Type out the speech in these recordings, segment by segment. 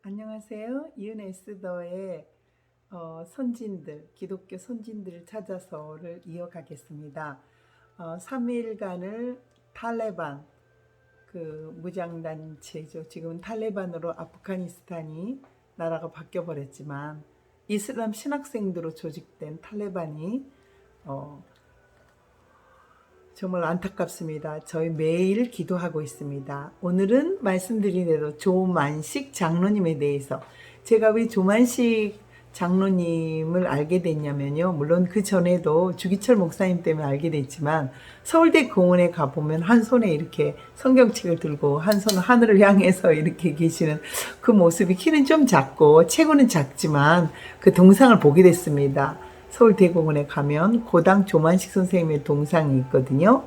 안녕하세요. 이은혜 에스더의 선진들, 기독교 선진들을 찾아서를 이어가겠습니다. 3일간을 탈레반, 그 무장단체죠. 지금은 탈레반으로 아프가니스탄이 나라가 바뀌어버렸지만 이슬람 신학생들로 조직된 탈레반이 정말 안타깝습니다. 저희 매일 기도하고 있습니다. 오늘은 말씀드린 대로 조만식 장로님에 대해서, 제가 왜 조만식 장로님을 알게 됐냐면요. 물론 그 전에도 주기철 목사님 때문에 알게 됐지만, 서울대 공원에 가보면 한 손에 이렇게 성경책을 들고 한 손은 하늘을 향해서 이렇게 계시는 그 모습이, 키는 좀 작고 체구는 작지만 그 동상을 보게 됐습니다. 서울대공원에 가면 고당 조만식 선생님의 동상이 있거든요.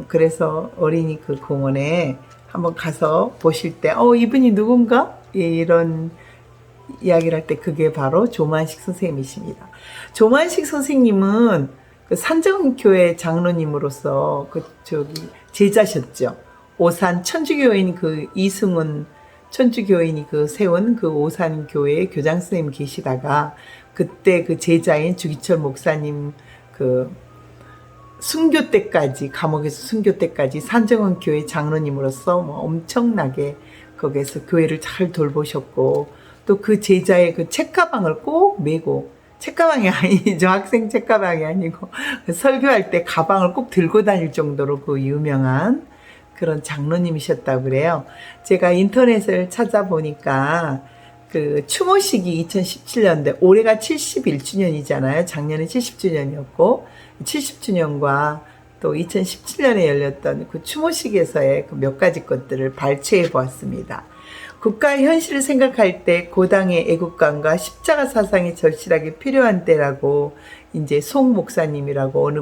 그래서 어린이 그 공원에 한번 가서 보실 때, 이분이 누군가? 이런 이야기를 할 때 그게 바로 조만식 선생님이십니다. 조만식 선생님은 그 산정교회 장로님으로서 제자셨죠. 오산 천주교인 그 이승훈 천주교인이 세운 그 오산 교회에 교장 선생님 계시다가, 그때 그 제자인 주기철 목사님 순교 때까지, 감옥에서 순교 때까지 산정원 교회 장로님으로서 엄청나게 거기에서 교회를 잘 돌보셨고, 또 그 제자의 그 책가방을 꼭 메고, 책가방이 아니죠. 학생 책가방이 아니고 설교할 때 가방을 꼭 들고 다닐 정도로 그 유명한 그런 장로님이셨다고 그래요. 제가 인터넷을 찾아보니까 그 추모식이 2017년인데 올해가 71주년이잖아요. 작년에 70주년이었고 70주년과 또 2017년에 열렸던 그 추모식에서의 그 몇 가지 것들을 발췌해 보았습니다. 국가의 현실을 생각할 때 고당의 애국감과 십자가 사상이 절실하게 필요한 때라고 이제 송 목사님이라고 어느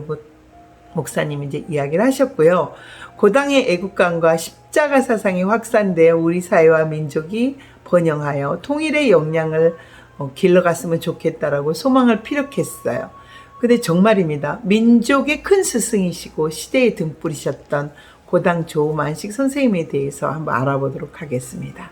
목사님이 이제 이야기를 하셨고요. 고당의 애국감과 십자가 사상이 확산되어 우리 사회와 민족이 번영하여 통일의 역량을 길러갔으면 좋겠다라고 소망을 피력했어요. 근데 정말입니다. 민족의 큰 스승이시고 시대의 등불이셨던 고당 조만식 선생님에 대해서 한번 알아보도록 하겠습니다.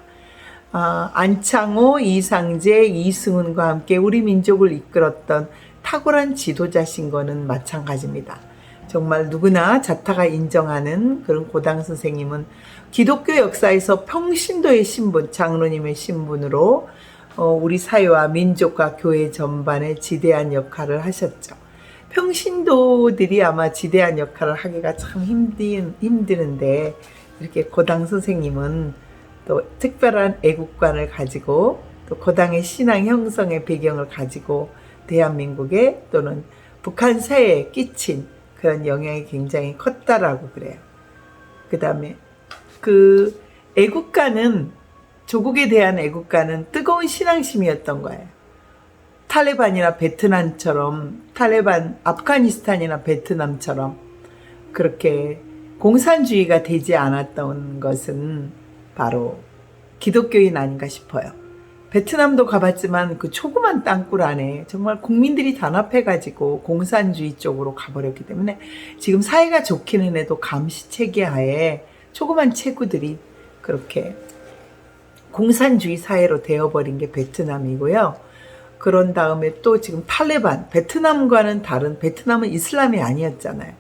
안창호, 이상재, 이승훈과 함께 우리 민족을 이끌었던 탁월한 지도자신 거는 마찬가지입니다. 정말 누구나 자타가 인정하는 그런 고당 선생님은 기독교 역사에서 평신도의 신분, 장로님의 신분으로 우리 사회와 민족과 교회 전반에 지대한 역할을 하셨죠. 평신도들이 아마 지대한 역할을 하기가 참 힘드는데, 이렇게 고당 선생님은 또 특별한 애국관을 가지고 또 고당의 신앙 형성의 배경을 가지고 대한민국에 또는 북한 사회에 끼친 그런 영향이 굉장히 컸다라고 그래요. 그 다음에 그 애국가는, 조국에 대한 애국가는 뜨거운 신앙심이었던 거예요. 탈레반이나 베트남처럼, 아프가니스탄이나 베트남처럼 그렇게 공산주의가 되지 않았던 것은 바로 기독교인 아닌가 싶어요. 베트남도 가봤지만 그 조그만 땅굴 안에 정말 국민들이 단합해가지고 공산주의 쪽으로 가버렸기 때문에 지금 사회가 좋기는 해도 감시체계 하에 조그만 체구들이 그렇게 공산주의 사회로 되어버린 게 베트남이고요. 그런 다음에 또 지금 탈레반, 베트남과는 다른, 베트남은 이슬람이 아니었잖아요.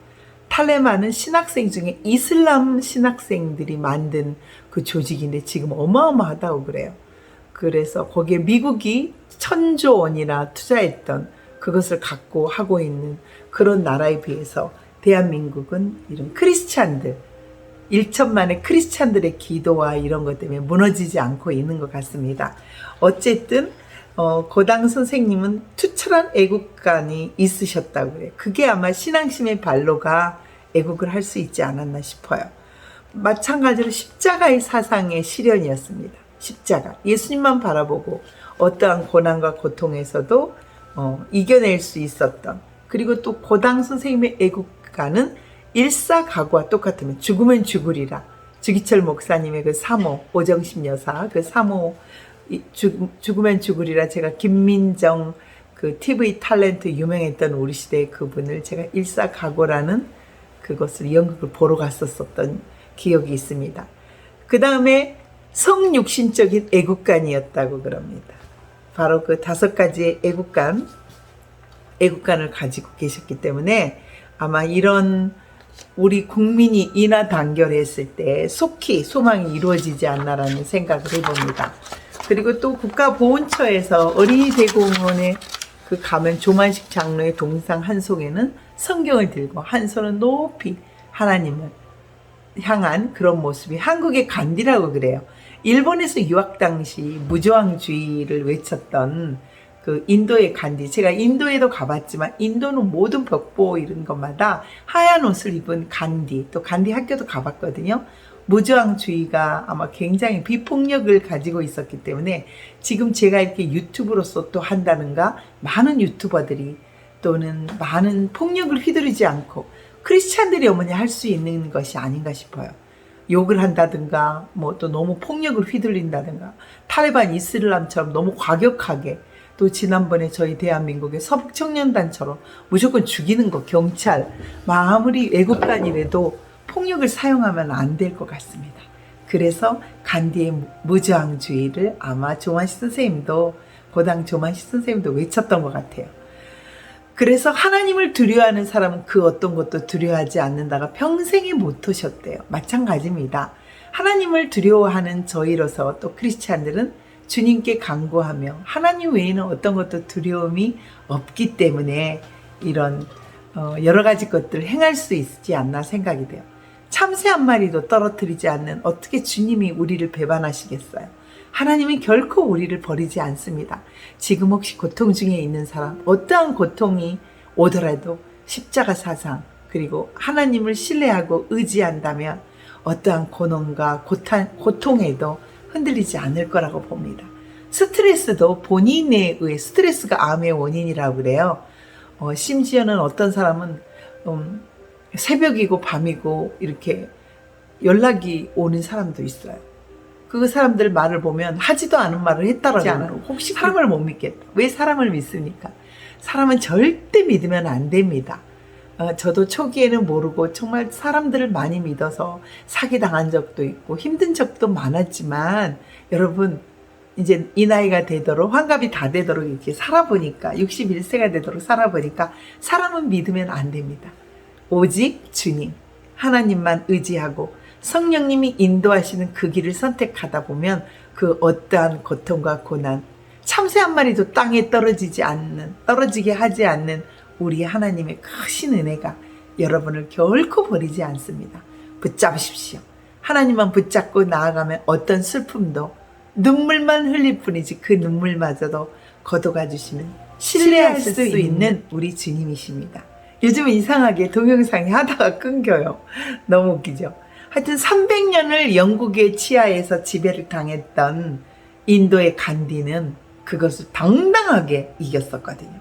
탈레반은 신학생 중에 이슬람 신학생들이 만든 그 조직인데 지금 어마어마하다고 그래요. 그래서 거기에 미국이 1,000조 원이나 투자했던 그것을 갖고 하고 있는 그런 나라에 비해서 대한민국은 이런 크리스찬들, 1천만의 크리스찬들의 기도와 이런 것 때문에 무너지지 않고 있는 것 같습니다. 어쨌든 고당 선생님은 투철한 애국관이 있으셨다고 그래요. 그게 아마 신앙심의 발로가 애국을 할 수 있지 않았나 싶어요. 마찬가지로 십자가의 사상의 실현이었습니다. 십자가, 예수님만 바라보고 어떠한 고난과 고통에서도 이겨낼 수 있었던, 그리고 또 고당 선생님의 애국가는 일사각오와 똑같으면 죽으면 죽으리라. 주기철 목사님의 그 사모, 오정심 여사, 그 사모 죽으면 죽으리라. 제가 김민정 그 TV 탤런트 유명했던 우리 시대의 그분을 제가 일사각오라는 그것을 연극을 보러 갔었던 기억이 있습니다. 그 다음에 성육신적인 애국간이었다고 그럽니다. 바로 그 5가지의 애국간을 가지고 계셨기 때문에 아마 이런 우리 국민이 인하단결했을 때 속히 소망이 이루어지지 않나라는 생각을 해봅니다. 그리고 또 국가보훈처에서 어린이 대공원에 그 가면 조만식 장로의 동상 한 손에는 성경을 들고 한 손은 높이 하나님을 향한 그런 모습이 한국의 간디라고 그래요. 일본에서 유학 당시 무저항주의를 외쳤던 그 인도의 간디, 제가 인도에도 가봤지만 인도는 모든 벽보 이런 것마다 하얀 옷을 입은 간디, 또 간디 학교도 가봤거든요. 무저항주의가 아마 굉장히 비폭력을 가지고 있었기 때문에 지금 제가 이렇게 유튜브로서 또 한다는가, 많은 유튜버들이 또는 많은 폭력을 휘두르지 않고 크리스찬들이 어머니 할 수 있는 것이 아닌가 싶어요. 욕을 한다든가 뭐 또 너무 폭력을 휘둘린다든가 탈레반 이슬람처럼 너무 과격하게, 또 지난번에 저희 대한민국의 서북청년단처럼 무조건 죽이는 거, 경찰 아무리 애국간이라도 폭력을 사용하면 안 될 것 같습니다. 그래서 간디의 무저항주의를 아마 조만식 선생님도, 고당 조만식 선생님도 외쳤던 것 같아요. 그래서 하나님을 두려워하는 사람은 그 어떤 것도 두려워하지 않는다가 평생에 모토셨대요. 마찬가지입니다. 하나님을 두려워하는 저희로서 또 크리스찬들은 주님께 간구하며 하나님 외에는 어떤 것도 두려움이 없기 때문에 이런 여러 가지 것들을 행할 수 있지 않나 생각이 돼요. 참새 한 마리도 떨어뜨리지 않는 어떻게 주님이 우리를 배반하시겠어요? 하나님은 결코 우리를 버리지 않습니다. 지금 혹시 고통 중에 있는 사람, 어떠한 고통이 오더라도 십자가 사상, 그리고 하나님을 신뢰하고 의지한다면 어떠한 고난과 고통에도 흔들리지 않을 거라고 봅니다. 스트레스도 본인에 의해, 스트레스가 암의 원인이라고 그래요. 심지어는 어떤 사람은 새벽이고 밤이고 이렇게 연락이 오는 사람도 있어요. 그 사람들 말을 보면 하지도 않은 말을 했다라고, 혹시 사람을 못 믿겠다. 왜 사람을 믿습니까? 사람은 절대 믿으면 안 됩니다. 저도 초기에는 모르고 정말 사람들을 많이 믿어서 사기당한 적도 있고 힘든 적도 많았지만, 여러분 이제 이 나이가 되도록, 환갑이 다 되도록 이렇게 살아보니까, 61세가 되도록 살아보니까 사람은 믿으면 안 됩니다. 오직 주님, 하나님만 의지하고 성령님이 인도하시는 그 길을 선택하다 보면 그 어떠한 고통과 고난, 참새 한 마리도 땅에 떨어지게 하지 않는 우리 하나님의 크신 은혜가 여러분을 결코 버리지 않습니다. 붙잡으십시오. 하나님만 붙잡고 나아가면 어떤 슬픔도 눈물만 흘릴 뿐이지 그 눈물마저도 걷어가 주시는, 신뢰할 수 있는 우리 주님이십니다. 요즘은 이상하게 동영상이 하다가 끊겨요. 너무 웃기죠? 하여튼 300년을 영국의 치하에서 지배를 당했던 인도의 간디는 그것을 당당하게 이겼었거든요.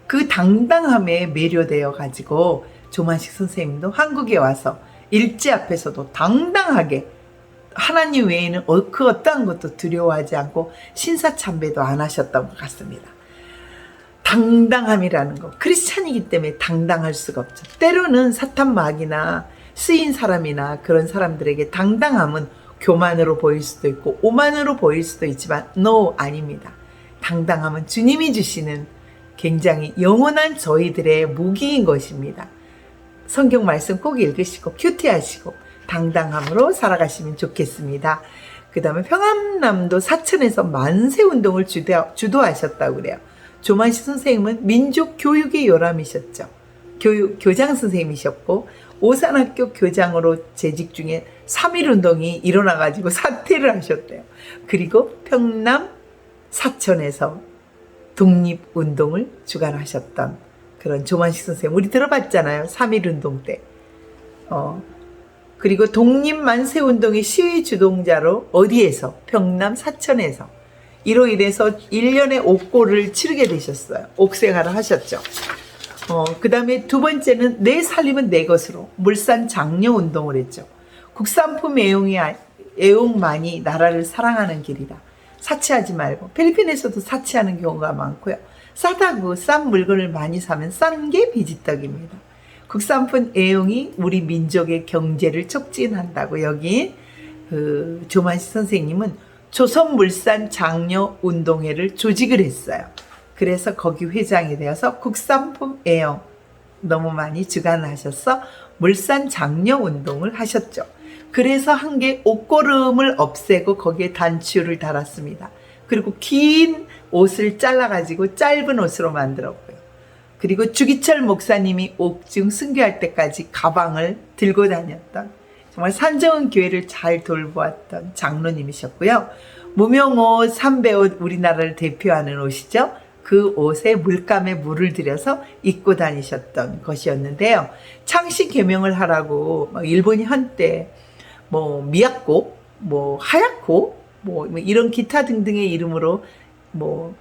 그 당당함에 매료되어 가지고 조만식 선생님도 한국에 와서 일제 앞에서도 당당하게 하나님 외에는 그 어떠한 것도 두려워하지 않고 신사참배도 안 하셨던 것 같습니다. 당당함이라는 거, 크리스찬이기 때문에 당당할 수가 없죠. 때로는 사탄 마귀나 쓰인 사람이나 그런 사람들에게 당당함은 교만으로 보일 수도 있고 오만으로 보일 수도 있지만 no, 아닙니다. 당당함은 주님이 주시는 굉장히 영원한 저희들의 무기인 것입니다. 성경 말씀 꼭 읽으시고 큐티하시고 당당함으로 살아가시면 좋겠습니다. 그 다음에 평안남도 사천에서 만세운동을 주도하셨다고 그래요. 조만식 선생님은 민족교육의 요람이셨죠. 교장 선생님이셨고 오산학교 교장으로 재직 중에 3.1운동이 일어나가지고 사퇴를 하셨대요. 그리고 평남 사천에서 독립운동을 주관하셨던 그런 조만식 선생님, 우리 들어봤잖아요. 3.1운동 때. 그리고 독립만세운동의 시위 주동자로 어디에서? 평남 사천에서. 이로 인해서 1년에 옥고를 치르게 되셨어요. 옥생활을 하셨죠. 그 다음에 두 번째는 내 살림은 내 것으로 물산 장려 운동을 했죠. 국산품 애용만이 나라를 사랑하는 길이다. 사치하지 말고, 필리핀에서도 사치하는 경우가 많고요. 싸다고 싼 물건을 많이 사면 싼 게 비지떡입니다. 국산품 애용이 우리 민족의 경제를 촉진한다고 여긴 그 조만식 선생님은 조선물산 장려운동회를 조직을 했어요. 그래서 거기 회장이 되어서 국산품 애용 너무 많이 주관하셔서 물산 장려운동을 하셨죠. 그래서 한 게 옷고름을 없애고 거기에 단추를 달았습니다. 그리고 긴 옷을 잘라가지고 짧은 옷으로 만들었고요. 그리고 주기철 목사님이 옥중 순교할 때까지 가방을 들고 다녔던 정말 산정은 교회를 잘 돌보았던 장로님이셨고요. 무명옷, 삼배옷, 우리나라를 대표하는 옷이죠. 그 옷에 물감에 물을 들여서 입고 다니셨던 것이었는데요. 창씨 개명을 하라고 일본이 한때 뭐 미야코, 뭐 하야코, 뭐 이런 기타 등등의 이름으로 뭐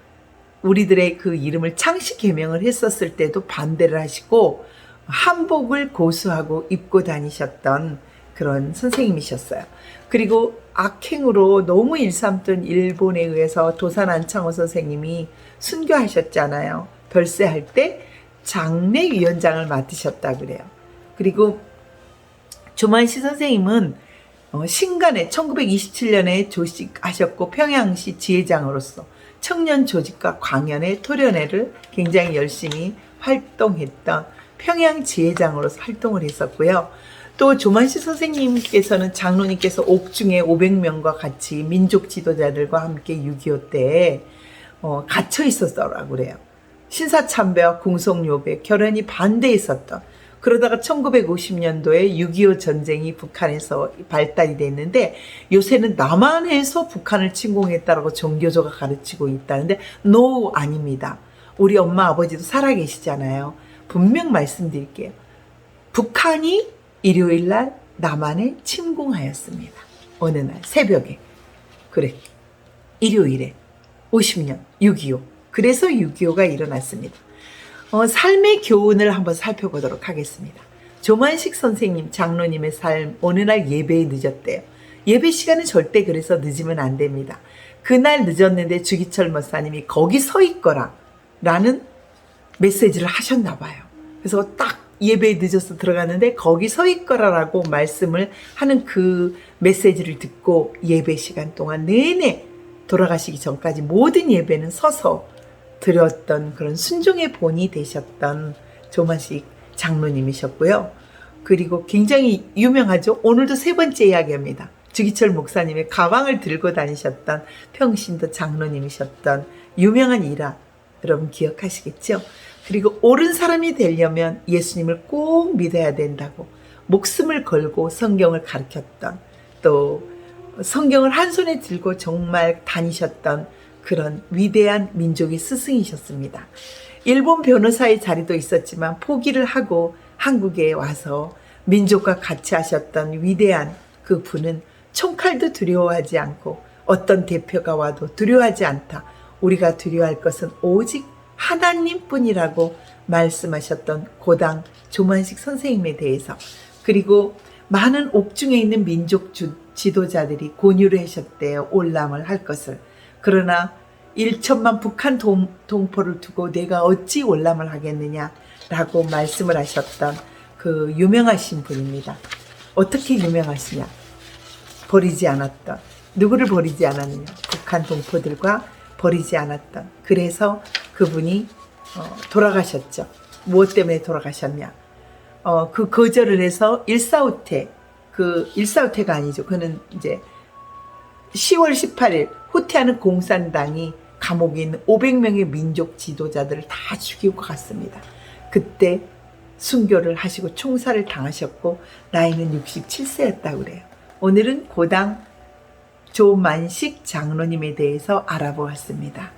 우리들의 그 이름을 창씨 개명을 했었을 때도 반대를 하시고 한복을 고수하고 입고 다니셨던 그런 선생님이셨어요. 그리고 악행으로 너무 일삼던 일본에 의해서 도산 안창호 선생님이 순교하셨잖아요. 별세할 때 장례위원장을 맡으셨다 그래요. 그리고 조만시 선생님은 신간에 1927년에 조직하셨고 평양시 지회장으로서 청년 조직과 광연의 토련회를 굉장히 열심히 활동했던 평양 지회장으로서 활동을 했었고요. 또 조만시 선생님께서는 장로님께서 옥중에 500명과 같이 민족 지도자들과 함께 6.25 때에 갇혀 있었더라고 그래요. 신사참배와 궁속요배, 결연히 반대했었던. 그러다가 1950년도에 6.25 전쟁이 북한에서 발달이 됐는데 요새는 남한에서 북한을 침공했다라고 종교조가 가르치고 있다는데 no, 아닙니다. 우리 엄마 아버지도 살아계시잖아요. 분명 말씀드릴게요. 북한이 일요일날 남한에 침공하였습니다. 어느 날 새벽에. 그래, 일요일에 50년 6.25. 그래서 6.25가 일어났습니다. 삶의 교훈을 한번 살펴보도록 하겠습니다. 조만식 선생님 장로님의 삶, 어느 날 예배에 늦었대요. 예배 시간은 절대 그래서 늦으면 안 됩니다. 그날 늦었는데 주기철 목사님이 거기 서 있거라 라는 메시지를 하셨나 봐요. 그래서 딱 예배에 늦어서 들어갔는데 거기 서 있거라라고 말씀을 하는 그 메시지를 듣고 예배 시간 동안 내내 돌아가시기 전까지 모든 예배는 서서 드렸던 그런 순종의 본이 되셨던 조만식 장로님이셨고요. 그리고 굉장히 유명하죠. 오늘도 세 번째 이야기합니다. 주기철 목사님의 가방을 들고 다니셨던 평신도 장로님이셨던 유명한 일화 여러분 기억하시겠죠? 그리고 옳은 사람이 되려면 예수님을 꼭 믿어야 된다고 목숨을 걸고 성경을 가르쳤던, 또 성경을 한 손에 들고 정말 다니셨던 그런 위대한 민족의 스승이셨습니다. 일본 변호사의 자리도 있었지만 포기를 하고 한국에 와서 민족과 같이 하셨던 위대한 그 분은 총칼도 두려워하지 않고 어떤 대표가 와도 두려워하지 않다. 우리가 두려워할 것은 오직 하나님뿐이라고 말씀하셨던 고당 조만식 선생님에 대해서, 그리고 많은 옥중에 있는 민족 지도자들이 권유를 하셨대요. 올람을 할 것을. 그러나 1천만 북한 동포를 두고 내가 어찌 올람을 하겠느냐라고 말씀을 하셨던 그 유명하신 분입니다. 어떻게 유명하시냐? 버리지 않았던, 누구를 버리지 않았느냐? 북한 동포들과 버리지 않았던. 그래서 그분이 돌아가셨죠. 무엇 때문에 돌아가셨냐? 그 거절을 해서 일사후퇴, 그 일사후퇴가 아니죠. 그는 이제 10월 18일 후퇴하는 공산당이 감옥에 있는 500명의 민족 지도자들을 다 죽이고 갔습니다. 그때 순교를 하시고 총살을 당하셨고 나이는 67세였다고 그래요. 오늘은 고당 조만식 장로님에 대해서 알아보았습니다.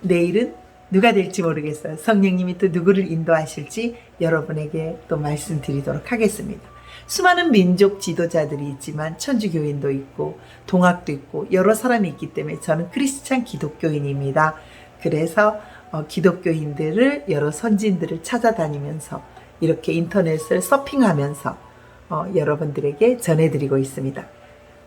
내일은 누가 될지 모르겠어요. 성령님이 또 누구를 인도하실지 여러분에게 또 말씀드리도록 하겠습니다. 수많은 민족 지도자들이 있지만 천주교인도 있고 동학도 있고 여러 사람이 있기 때문에 저는 크리스찬 기독교인입니다. 그래서 기독교인들을, 여러 선진들을 찾아다니면서 이렇게 인터넷을 서핑하면서 여러분들에게 전해드리고 있습니다.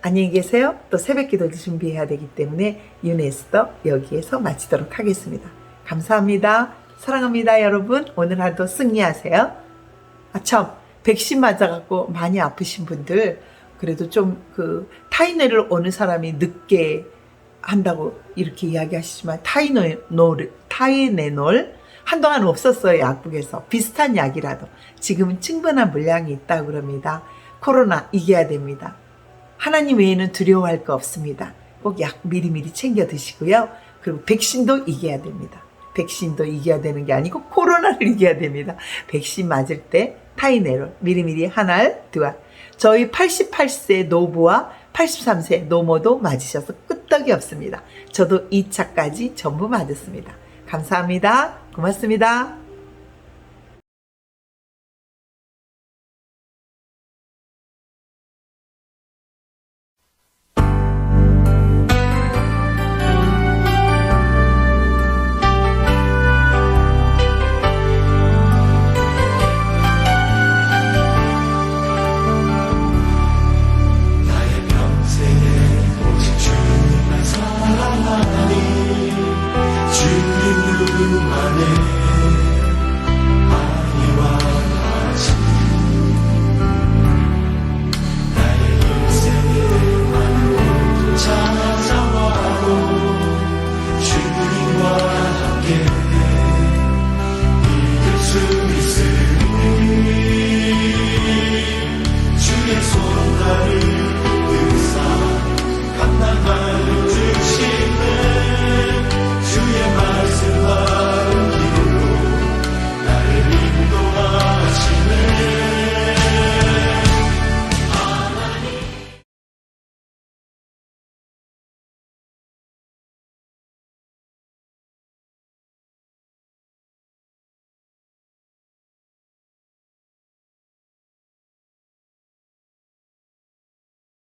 안녕히 계세요. 또 새벽 기도를 준비해야 되기 때문에 유네스도 여기에서 마치도록 하겠습니다. 감사합니다. 사랑합니다, 여러분. 오늘 하루도 승리하세요. 참, 백신 맞아갖고 많이 아프신 분들, 그래도 좀 그 타이네를 어느 사람이 늦게 한다고 이렇게 이야기하시지만 타이네놀 한동안 없었어요. 약국에서. 비슷한 약이라도 지금은 충분한 물량이 있다고 그럽니다. 코로나 이겨야 됩니다. 하나님 외에는 두려워할 거 없습니다. 꼭 약 미리미리 챙겨 드시고요. 그리고 백신도 이겨야 됩니다. 백신도 이겨야 되는 게 아니고 코로나를 이겨야 됩니다. 백신 맞을 때 타이네롤 미리미리 한 알, 두 알. 저희 88세 노부와 83세 노모도 맞으셔서 끄떡이 없습니다. 저도 2차까지 전부 맞았습니다. 감사합니다. 고맙습니다.